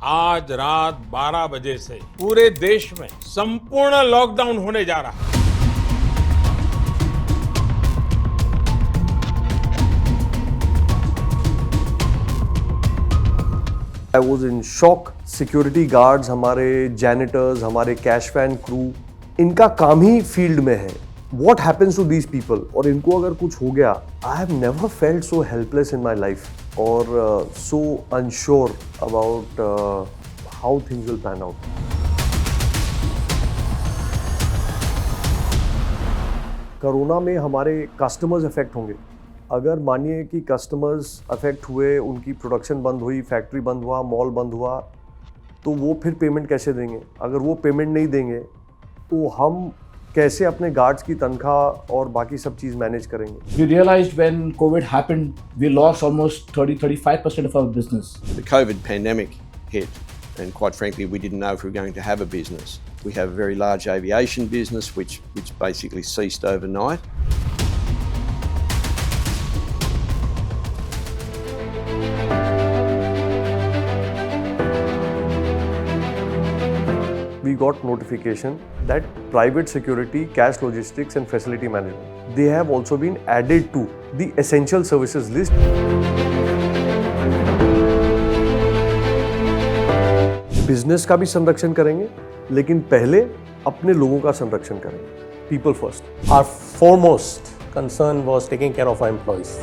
आज रात 12 बजे से पूरे देश में संपूर्ण लॉकडाउन होने जा रहा है। I was in shock. Security guards, हमारे जैनिटर्स, हमारे कैश वैन क्रू, इनका काम ही फील्ड में है। What happens to these people? और इनको अगर कुछ हो गया, I have never felt so helpless in my life or so unsure about how things will pan out. Corona में हमारे कस्टमर्स अफेक्ट होंगे। अगर मानिए कि कस्टमर्स अफेक्ट हुए, उनकी प्रोडक्शन बंद हुई, फैक्ट्री बंद हुआ, मॉल बंद हुआ, तो वो फिर पेमेंट कैसे देंगे? अगर वो पेमेंट नहीं देंगे तो हम कैसे अपने गार्ड्स की तनख्वाह और बाकी सब चीज़ मैनेज करेंगे? We realized when COVID happened, we lost almost 30-35% of our business. The COVID pandemic hit, and quite frankly, we didn't know if we were going to have a business. We have a very large aviation business, which basically ceased overnight. We got notification that private security, cash logistics and facility management, they have also been added to the essential services list. Business का भी संरक्षण करेंगे, लेकिन पहले अपने लोगों का संरक्षण करेंगे. People first. Our foremost concern was taking care of our employees.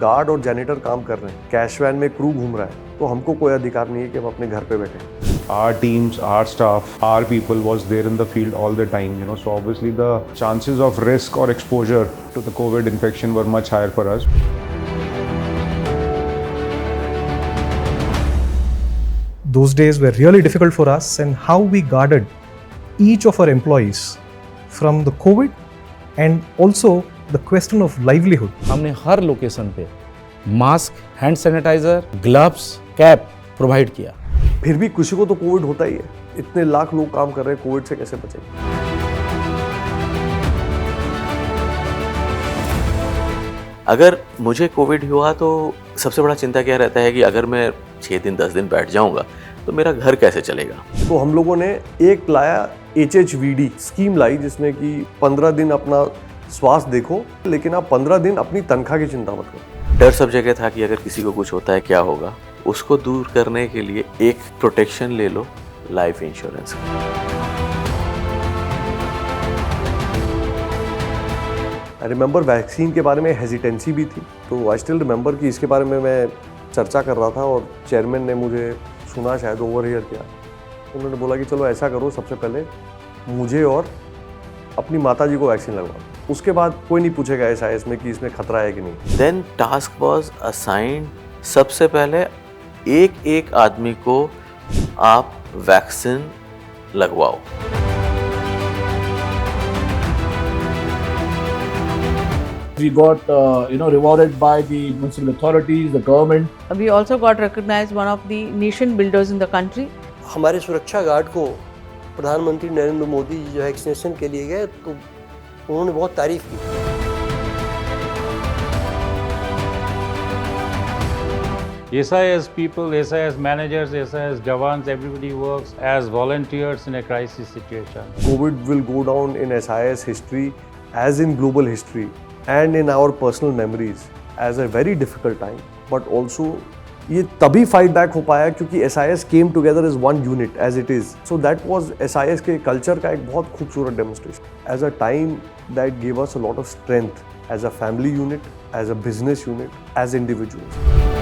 Guard और जैनिटर काम कर रहे हैं, कैश वैन में क्रू घूम रहा है, तो हमको कोई अधिकार नहीं है कि हम अपने घर पे बैठे. Our teams, our staff, our people was there in the field all the time, so obviously the chances of risk or exposure to the COVID infection were much higher for us. Those days were really difficult for us, and how we guarded each of our employees from the COVID and also the question of livelihood. हमने हर location पे mask, hand sanitizer, gloves, cap provide किया. फिर भी किसी को तो Covid होता ही है. इतने लाख लोग काम कर रहे हैं, कोविड से कैसे बचेंगे? अगर मुझे कोविड हुआ तो सबसे बड़ा चिंता क्या रहता है कि अगर मैं 6 दिन 10 दिन बैठ जाऊंगा तो मेरा घर कैसे चलेगा. तो हम लोगों ने एक लाया HHVD स्कीम लाई, जिसमें कि 15 दिन अपना स्वास्थ्य देखो, लेकिन आप 15 दिन अपनी तनख्वाह की चिंता मत करो. डर सब जगह था कि अगर किसी को कुछ होता है क्या होगा. उसको दूर करने के लिए एक प्रोटेक्शन ले लो, life insurance. I remember vaccine के बारे में हेजिटेंसी भी थी, तो आई स्टिल रिमेंबर कि इसके बारे में मैं चर्चा कर रहा था और चेयरमैन ने मुझे सुना, शायद ओवरहियर किया. उन्होंने बोला कि चलो ऐसा करो, सबसे पहले मुझे और अपनी माताजी को वैक्सीन लगवा, उसके बाद कोई नहीं पूछेगा SIS में कि इसमें खतरा है कि नहीं. देन टास्क वाज असाइंड, सबसे पहले एक आदमी को आप vaccine लगवाओ. We got rewarded by the municipal authorities, the government. We also got recognized one of the nation builders in the country. हमारे सुरक्षा गार्ड को प्रधानमंत्री नरेंद्र मोदी जो वैक्सीनेशन के लिए गए तो उन्होंने बहुत तारीफ की. SIS people, SIS managers, SIS jawans, everybody works as volunteers in a crisis situation. COVID will go down in SIS history as in global history and in our personal memories as a very difficult time. But also ये तभी fight back हो पाया क्योंकि SIS came together as one unit as it is. So that was SIS के culture का एक बहुत खूबसूरत demonstration. As a time that gave us a lot of strength as a family unit, as a business unit, as individuals.